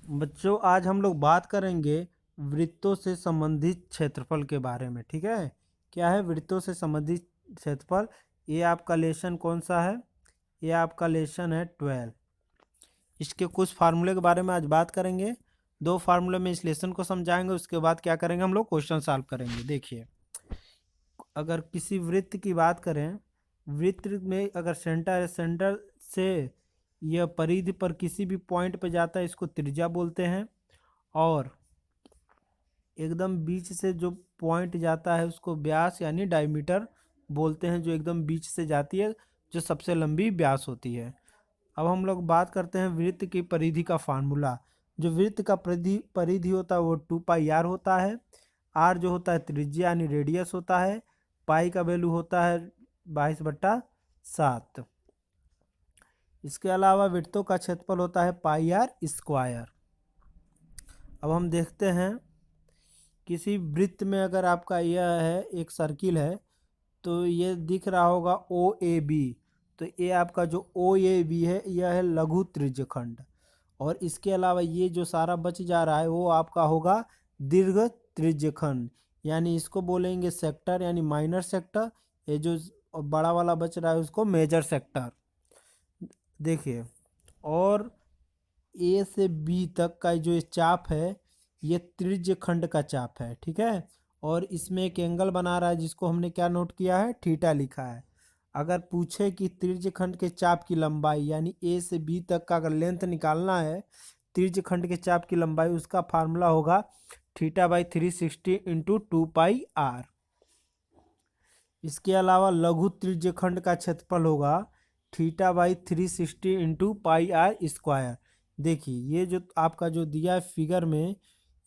बच्चों आज हम लोग बात करेंगे वृत्तों से संबंधित क्षेत्रफल के बारे में। ठीक है, क्या है वृत्तों से संबंधित क्षेत्रफल। ये आपका लेसन कौन सा है? ये आपका लेसन है 12। इसके कुछ फार्मूले के बारे में आज बात करेंगे। 2 फार्मूले में इस लेसन को समझाएंगे, उसके बाद क्या करेंगे हम लोग क्वेश्चन सॉल्व करेंगे। देखिए, अगर किसी वृत्त की बात करें, वृत्त में अगर सेंटर है, सेंटर से यह परिधि पर किसी भी पॉइंट पे जाता है, इसको त्रिज्या बोलते हैं। और एकदम बीच से जो पॉइंट जाता है उसको व्यास यानी डायमीटर बोलते हैं, जो एकदम बीच से जाती है, जो सबसे लंबी व्यास होती है। अब हम लोग बात करते हैं वृत्त की परिधि का फार्मूला। जो वृत्त का परिधि परिधि होता है वो 2πr होता है। आर जो होता है त्रिज्या यानी रेडियस होता है। पाई का वैल्यू होता है 22/7। इसके अलावा वृत्तों का क्षेत्रफल होता है πr²। अब हम देखते हैं, किसी वृत्त में अगर आपका यह है एक सर्किल है, तो ये दिख रहा होगा ओ ए बी। तो ये आपका जो ओ ए बी है यह है लघु त्रिज्यखंड। और इसके अलावा ये जो सारा बच जा रहा है वो आपका होगा दीर्घ त्रिज्यखंड, यानी इसको बोलेंगे सेक्टर यानी माइनर सेक्टर। ये जो बड़ा वाला बच रहा है उसको मेजर सेक्टर। देखिए, और ए से बी तक का जो ये चाप है ये त्रिज्य खंड का चाप है। ठीक है, और इसमें एक एंगल बना रहा है जिसको हमने क्या नोट किया है, थीटा लिखा है। अगर पूछे कि त्रिज्य खंड के चाप की लंबाई यानी ए से बी तक का अगर लेंथ निकालना है, त्रिज्य खंड के चाप की लंबाई, उसका फार्मूला होगा θ/360 इंटू 2πr। इसके अलावा लघु त्रिज्य खंड का क्षेत्रफल होगा θ/360 इंटू πr²। देखिए, ये जो आपका जो दिया है फिगर में,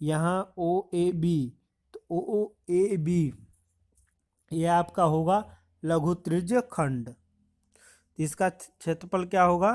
यहाँ ओ ए बी, तो ओ ए बी ये आपका होगा लघु त्रिज्य खंड। इसका क्षेत्रफल क्या होगा,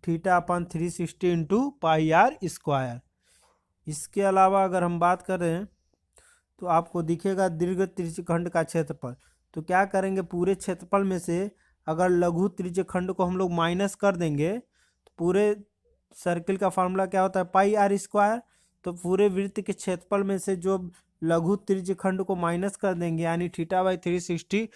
θ/360 इंटू πr²। इसके अलावा अगर हम बात करें तो आपको दिखेगा दीर्घ त्रिज्यखंड का क्षेत्रफल। तो क्या करेंगे, पूरे क्षेत्रफल में से अगर लघु त्रिज्यखंड को हम लोग माइनस कर देंगे, तो पूरे सर्किल का फार्मूला क्या होता है, πr²। तो पूरे वृत्त के क्षेत्रफल में से जो लघु त्रिज्यखंड को माइनस कर देंगे, यानी θ/360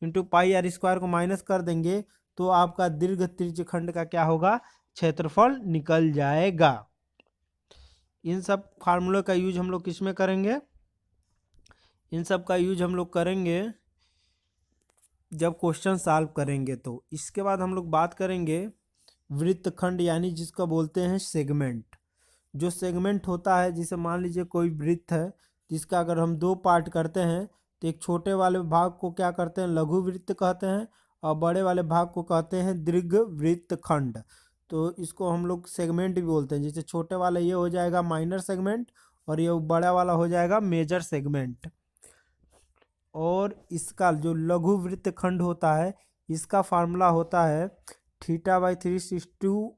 इंटू πr² को माइनस कर देंगे, तो आपका दीर्घ त्रिज्यखंड का क्या होगा, क्षेत्रफल निकल जाएगा। इन सब फार्मूले का यूज हम लोग किस में करेंगे, इन सब का यूज हम लोग करेंगे जब क्वेश्चन सॉल्व करेंगे। तो इसके बाद हम लोग बात करेंगे वृत्तखंड, यानी जिसको बोलते हैं सेगमेंट। जो सेगमेंट होता है, जिसे मान लीजिए कोई वृत्त है जिसका अगर हम 2 पार्ट करते हैं, तो एक छोटे वाले भाग को क्या करते हैं, लघु वृत्त कहते हैं, और बड़े वाले भाग को कहते हैं दीर्घ वृत्तखंड। तो इसको हम लोग सेगमेंट भी बोलते हैं। जैसे छोटे वाला ये हो जाएगा माइनर सेगमेंट, और ये बड़ा वाला हो जाएगा मेजर सेगमेंट। और इसका जो लघु वृत्तखंड होता है, इसका फार्मूला होता है θ/360,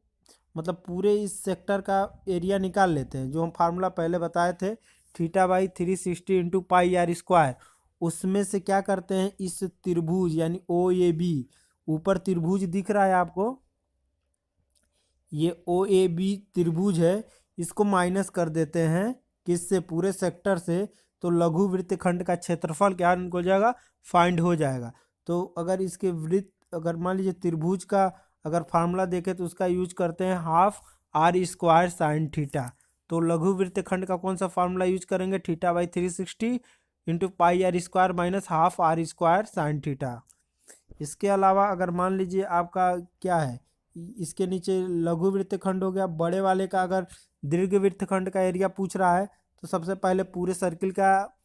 मतलब पूरे इस सेक्टर का एरिया निकाल लेते हैं, जो हम फार्मूला पहले बताए थे, θ/360 इंटू πr²। उसमें से क्या करते हैं, इस त्रिभुज यानी ओ ए बी, ऊपर त्रिभुज दिख रहा है आपको, ये ओ ए बी त्रिभुज है, इसको माइनस कर देते हैं किससे, पूरे सेक्टर से। तो लघु वृत्तखंड का क्षेत्रफल क्या हो जाएगा, फाइंड हो जाएगा। तो अगर इसके वृत्त, अगर मान लीजिए त्रिभुज का अगर फार्मूला देखें तो उसका यूज करते हैं ½ r² sin θ। तो लघु वृत्तखंड का कौन सा फार्मूला यूज करेंगे, θ/360 into πr² minus ½ r² sin θ। इसके अलावा अगर मान लीजिए आपका क्या है, इसके नीचे लघु वृत्तखंड हो गया, बड़े वाले का अगर दीर्घ वृत्तखंड का एरिया पूछ रहा है, तो सबसे पहले पूरे सर्किल का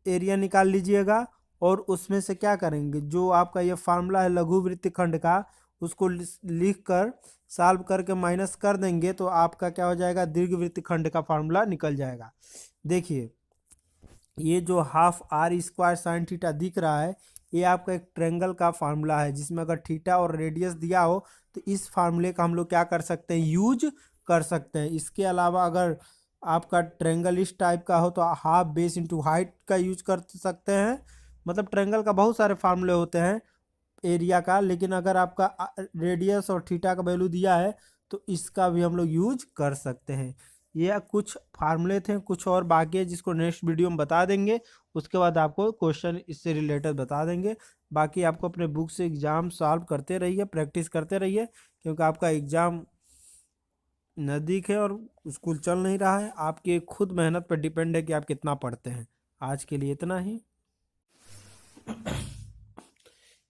एरिया निकाल लीजिएगा, और उसमें से क्या करेंगे, जो आपका ये फार्मूला है लघु वृत्तखंड का, उसको लिख कर सॉल्व करके माइनस कर देंगे, तो आपका क्या हो जाएगा, दीर्घ वृत्तखंड का फार्मूला निकल जाएगा। देखिए, ये जो ½ r² sin θ दिख रहा है, ये आपका एक ट्रेंगल का फार्मूला है, जिसमें अगर थीटा और रेडियस दिया हो तो इस फार्मूले का हम लोग क्या कर सकते हैं, यूज कर सकते हैं। इसके अलावा अगर आपका ट्रेंगल इस टाइप का हो तो हाफ बेस इंटू हाइट का यूज कर सकते हैं। मतलब ट्रेंगल का बहुत सारे फार्मूले होते हैं एरिया का, लेकिन अगर आपका रेडियस और थीटा का वैल्यू दिया है तो इसका भी हम लोग यूज कर सकते हैं। ये कुछ फार्मूले थे, कुछ और बाकी है जिसको नेक्स्ट वीडियो में बता देंगे। उसके बाद आपको क्वेश्चन इससे रिलेटेड बता देंगे। बाकी आपको अपने बुक से एग्ज़ाम सॉल्व करते रहिए, प्रैक्टिस करते रहिए, क्योंकि आपका एग्ज़ाम नज़दीक है और स्कूल चल नहीं रहा है। आपकी खुद मेहनत पर डिपेंड है कि आप कितना पढ़ते हैं। आज के लिए इतना ही।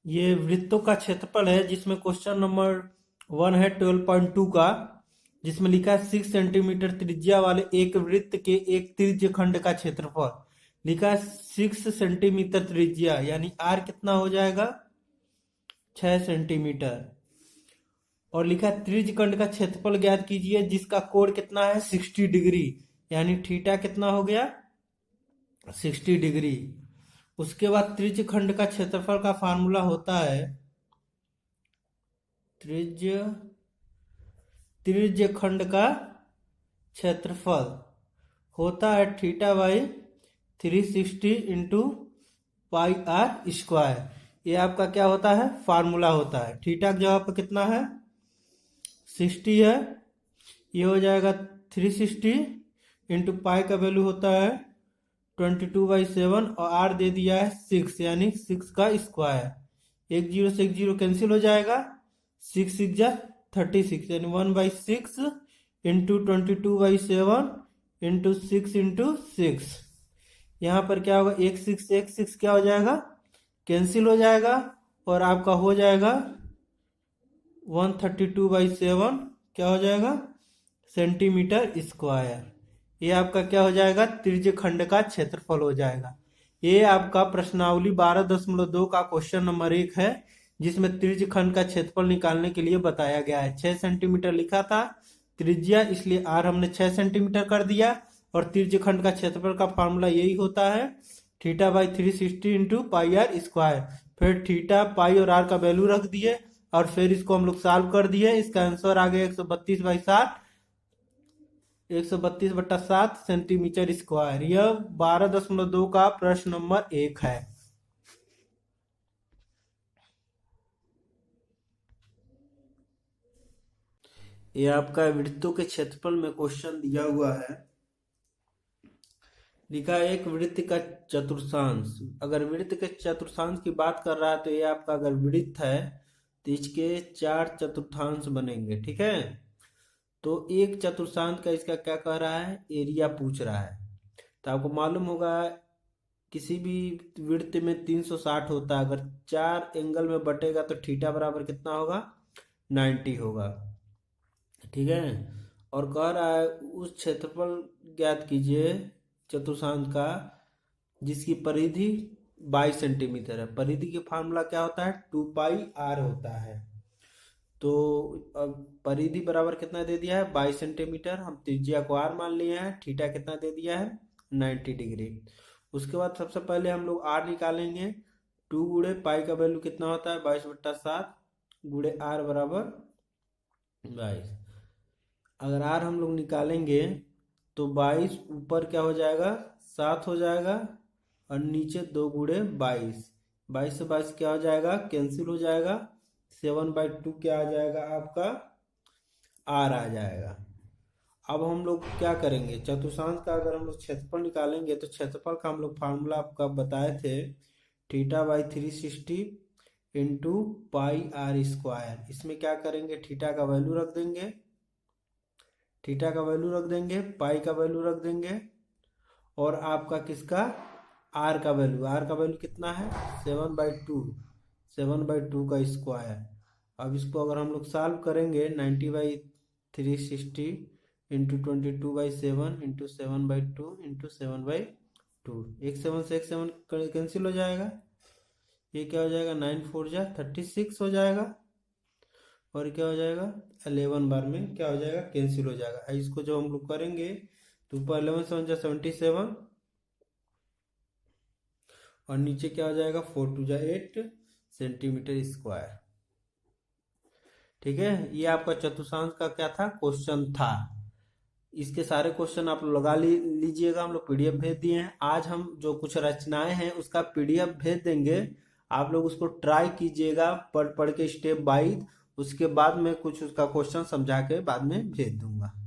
ये वृत्तों का क्षेत्रफल है, जिसमें क्वेश्चन नंबर 1 है 12.2 का, जिसमें लिखा है 6 सेंटीमीटर त्रिज्या वाले एक वृत्त के एक त्रिज्य खंड का क्षेत्रफल। लिखा है 6 सेंटीमीटर त्रिज्या, यानी आर कितना हो जाएगा 6 सेंटीमीटर। और लिखा है त्रिज्य खंड का क्षेत्रफल ज्ञात कीजिए जिसका कोण कितना है 60 डिग्री, यानी थीटा कितना हो गया 60 डिग्री। उसके बाद त्रिज्य खंड का क्षेत्रफल का फार्मूला होता है त्रिज्य खंड का क्षेत्रफल होता है theta by 360 into pi r square. ये आपका क्या होता है फार्मूला होता है। थीटा का जगह पर कितना है 60 है, ये हो जाएगा 360 इंटू पाई का वैल्यू होता है 22/7 और आर दे दिया है 6, यानी 6 का स्क्वायर। एक जीरो से एक जीरो कैंसिल हो जाएगा, 6 6 जा 36, यानी 1/6 इंटू 22/7 इंटू 6 इंटू 6। यहाँ पर क्या होगा एक 6 क्या हो जाएगा कैंसिल हो जाएगा और आपका हो जाएगा 132/7 क्या हो जाएगा सेंटीमीटर स्क्वायर। ये आपका क्या हो जाएगा त्रिज्य खंड का क्षेत्रफल हो जाएगा। ये आपका प्रश्नावली 12.2 का क्वेश्चन नंबर 1 है, जिसमें त्रिज्य खंड का क्षेत्रफल निकालने के लिए बताया गया है। 6 सेंटीमीटर लिखा था त्रिज्या, इसलिए आर हमने 6 सेंटीमीटर कर दिया। और त्रिज्य खंड का क्षेत्रफल का फार्मूला यही होता है theta by 360 into pi r square. फिर थीटा पाई और आर का वैल्यू रख दिए और फिर इसको हम लोग सॉल्व कर दिए। इसका आंसर आ गया 132/7 132/7 सेंटीमीटर स्क्वायर। यह 12.2 का प्रश्न नंबर 1 है। यह आपका वृत्तों के क्षेत्रफल में क्वेश्चन दिया हुआ है। लिखा है एक वृत्त का चतुर्थांश। अगर वृत्त के चतुर्थांश की बात कर रहा है तो ये आपका अगर वृत्त है तो इसके 4 चतुर्थांश बनेंगे, ठीक है। तो एक चतुर्थांश का इसका क्या कह रहा है एरिया पूछ रहा है। तो आपको मालूम होगा किसी भी वृत्त में 360 होता है, अगर 4 एंगल में बटेगा तो थीटा बराबर कितना होगा 90 होगा, ठीक है। और कह रहा है उस क्षेत्रफल ज्ञात कीजिए चतुर्थांश का जिसकी परिधि 22 सेंटीमीटर है। परिधि की फार्मूला क्या होता है 2πr होता है। तो अब परिधि बराबर कितना दे दिया है 22 सेंटीमीटर। हम त्रिज्या को r मान लिए हैं, थीटा कितना दे दिया है 90 डिग्री। उसके बाद सबसे पहले हम लोग r निकालेंगे। 2 गुणे पाई का वैल्यू कितना होता है 22/7 गुणे r बराबर 22। अगर r हम लोग निकालेंगे तो 22 ऊपर क्या हो जाएगा 7 हो जाएगा और नीचे 2 गुणे 22। 22 से 22 क्या हो जाएगा कैंसिल हो जाएगा, 7/2 क्या आ जाएगा आपका r आ जाएगा। अब हम लोग क्या करेंगे चतुर्थांश का अगर हम लोग क्षेत्रफल निकालेंगे तो क्षेत्रफल का हम लोग फार्मूला आपका बताए थे theta by 360 into pi r square. इसमें क्या करेंगे थीटा का वैल्यू रख देंगे, थीटा का वैल्यू रख देंगे, पाई का वैल्यू रख देंगे और आपका किसका आर का वैल्यू कितना है 7/2 का स्क्वायर। अब इसको अगर हम लोग सॉल्व करेंगे 90/360 इंटू 22/7 इंटू 7/2 इंटू 7/2, एक 7 से एक 7 कैंसिल हो जाएगा। ये क्या हो जाएगा 9 4 जा 36 हो जाएगा और क्या हो जाएगा 11 बार में क्या हो जाएगा कैंसिल हो जाएगा। इसको जो हम लोग करेंगे तो ऊपर 11 7 जा 77 और नीचे क्या हो जाएगा 4 2 जा 8 सेंटीमीटर स्क्वायर, ठीक है। ये आपका चतुर्थांश का क्या था क्वेश्चन था। इसके सारे क्वेश्चन आप लगा लीजिएगा, हम लोग पीडीएफ भेज दिए हैं। आज हम जो कुछ रचनाएं हैं उसका पीडीएफ भेज देंगे, आप लोग उसको ट्राई कीजिएगा पढ़ के स्टेप बाय। उसके बाद में कुछ उसका क्वेश्चन समझा के बाद में भेज दूंगा।